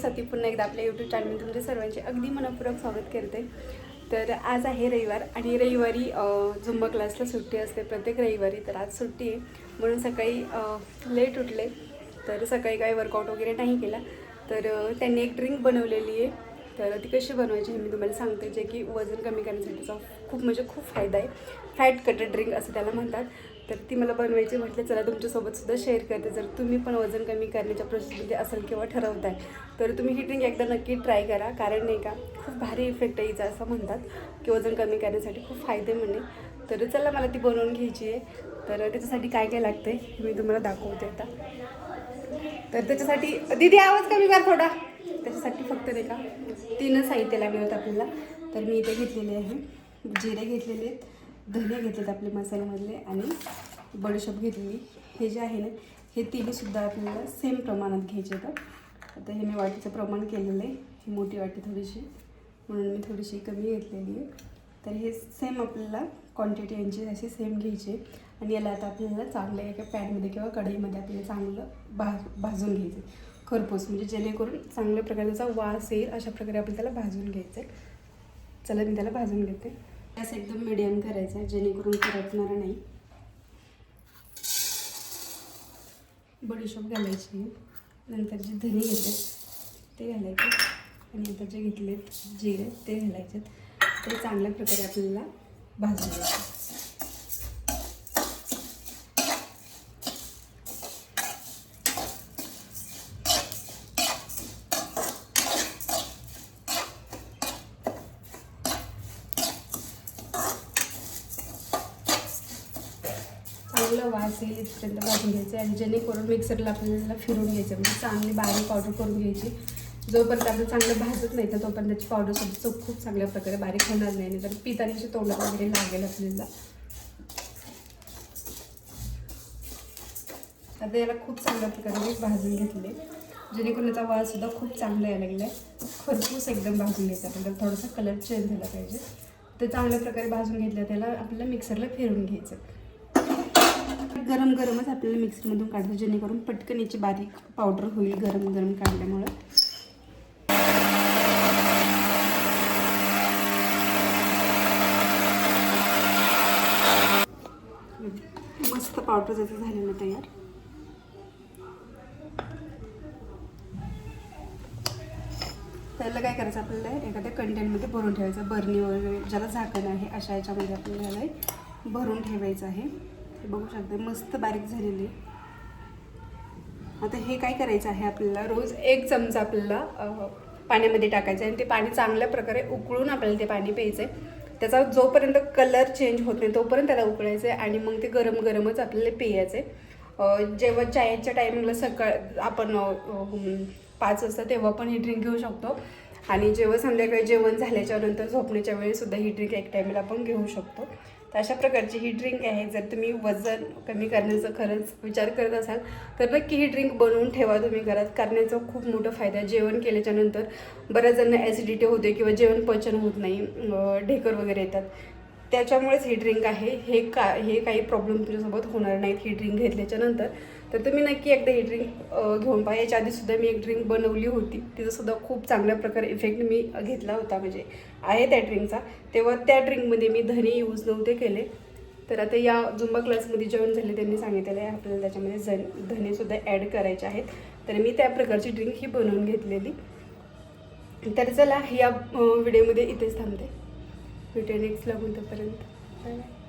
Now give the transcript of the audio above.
स्वाती पुन्हा एकदा आपल्या यूट्यूब चॅनलमध्ये तुमच्या सर्वांचे अगदी मनपूर्वक स्वागत करते। तर आज आहे रविवार आणि रविवारी झुंबा क्लासला सुट्टी असते प्रत्येक रविवारी। तर आज सुट्टी आहे म्हणून सकाळी लेट उठले। तर सकाळी काही वर्कआउट वगैरे नाही केला। तर त्यांनी एक ड्रिंक बनवलेली आहे, तर ती कशी बनवायची हे मी तुम्हाला सांगते, जे की वजन कमी करण्यासाठीचा खूप फायदा आहे। फॅट कटर ड्रिंक असं त्याला म्हणतात। तर ती मला बनवायची म्हटलं चला तुमच्यासोबत सुद्धा शेअर करते। जर तुम्ही पण वजन कमी करण्याच्या प्रोसेसमध्ये असाल किंवा ठरवताय तर तुम्ही ही ड्रिंक एकदा नक्की ट्राय करा, कारण नाही का खूप भारी इफेक्ट यायचा असं म्हणतात की वजन कमी करण्यासाठी खूप फायदे म्हणे। तर चला मला ती बनवून घ्यायची आहे। तर त्याच्यासाठी काय काय लागते मी तुम्हाला दाखवते आता। तर त्याच्यासाठी दीदी आवाज कमी कर थोडा। त्याच्यासाठी फक्त नाही का 3 साहित्य लागले होते आपल्याला। तर मी इथे घेतलेले आहे जिरे घेतलेले आहेत, धने घेतलेत आपले मसाल्यामधले आणि बडीशेप घेतलेली। हे जे आहे ना हे तिन्हीसुद्धा आपल्याला सेम प्रमाणात घ्यायचे आहेत। आता हे मी वाटीचं प्रमाण केलेलं आहे, ही मोठी वाटी थोडीशी म्हणून मी थोडीशी कमी घेतलेली आहे। तर हे सेम आपल्याला क्वांटिटी यांची अशी सेम घ्यायची आणि याला आता आपल्याला चांगलं एका पॅनमध्ये किंवा कढईमध्ये आपल्याला चांगलं भाजून घ्यायचं खरपूस, म्हणजे जेणेकरून चांगल्या प्रकारचा वास येईल अशा प्रकारे आपण त्याला भाजून घ्यायचं आहे। चला मी त्याला भाजून घेते। गॅस एकदम मिडियम करायचा आहे जेणेकरून करपणार नाही। बडीशेप घालायची, नंतर जे धने घेतले ते घालायचे आणि नंतर जे घेतले जिरे ते घालायचे। ते चांगल्या प्रकारे आपल्याला भाजून घ्यायचं। चांगला वास येईल इथपर्यंत भाजून घ्यायचं आणि जेणेकरून मिक्सरला आपल्याला फिरून घ्यायचं, म्हणजे चांगली बारीक पावडर करून घ्यायची। जोपर्यंत आपण चांगलं भाजत नाही तर तोपर्यंत त्याची पावडरसुद्धा खूप चांगल्या प्रकारे बारीक होणार नाही, तर पितानी अशी तोंडात वगैरे लागेल आपल्याला। आता याला खूप चांगल्या प्रकारे भाजून घेतले जेणेकरून याचा वाससुद्धा खूप चांगला यायला लागला आहे। खरपूस एकदम भाजून घ्यायचा, आपल्याला थोडासा कलर चेंज झाला पाहिजे। ते चांगल्या प्रकारे भाजून घेतलं त्याला आपल्याला मिक्सरला फिरून घ्यायचं। गरम गरमच आपल्याला मिक्सरमधून काढायचं जेणेकरून पटकन याची बारीक पावडर होईल गरम गरम काढल्यामुळं। मस्त पावडर जसं झालेलं तयार। त्याला काय करायचं आपल्याला एखाद्या कंटेनरमध्ये भरून ठेवायचं, बरणी वगैरे ज्याला झाकण आहे अशा याच्यामध्ये आपल्याला भरून ठेवायचं आहे। हे बघू शकते मस्त बारीक झालेली। आता हे काय करायचं आहे आपल्याला रोज 1 चमचा आपल्याला पाण्यामध्ये टाकायचं आणि ते पाणी चांगल्या प्रकारे उकळून आपल्याला ते पाणी प्यायचं आहे। त्याचा जोपर्यंत कलर चेंज होत नाही तोपर्यंत त्याला उकळायचं आहे आणि मग ते गरम गरमच आपल्याला प्यायचं आहे। जेव्हा चायच्या टायमिंगला सकाळ आपण 5 वाजता तेव्हा पण ही ड्रिंक घेऊ शकतो आणि जेव्हा संध्याकाळी जेवण झाल्याच्या नंतर झोपण्याच्या वेळीसुद्धा ही ड्रिंक एक टायमाला आपण घेऊ शकतो। तर अशा प्रकारची ही ड्रिंक आहे। जर तुम्ही वजन कमी करण्याचा खरंच विचार करत असाल तर नक्की ही ड्रिंक बनवून ठेवा तुम्ही घरात, करण्याचा खूप मोठा फायदा आहे। जेवण केल्याच्या नंतर बऱ्याच जणांना ॲसिडिटी होते किंवा जेवण पचन होत नाही, ढेकर वगैरे येतात, त्याच्यामुळेच ही ड्रिंक आहे। हे काही प्रॉब्लेम तुमच्यासोबत होणार नाहीत ही ड्रिंक घेतल्याच्या नंतर। तर तुम्ही नक्की एकदा ही ड्रिंक घेऊन पहा। याच्या आधीसुद्धा मी एक ड्रिंक बनवली होती, तिचासुद्धा खूप चांगल्या प्रकारे इफेक्ट मी घेतला होता, म्हणजे आहे त्या ड्रिंकचा। तेव्हा त्या ड्रिंकमध्ये मी धने यूज नव्हते केले। तर आता या झुंबा क्लासमध्ये जॉईन झाले त्यांनी सांगितलेलं आहे आपल्याला त्याच्यामध्ये धनेसुद्धा ॲड करायचे आहेत। तर मी त्या प्रकारची ड्रिंक ही बनवून घेतलेली। तर चला या व्हिडिओमध्ये इथेच थांबते, भेटूया नेक्स्ट लागून तोपर्यंत बाय बाय।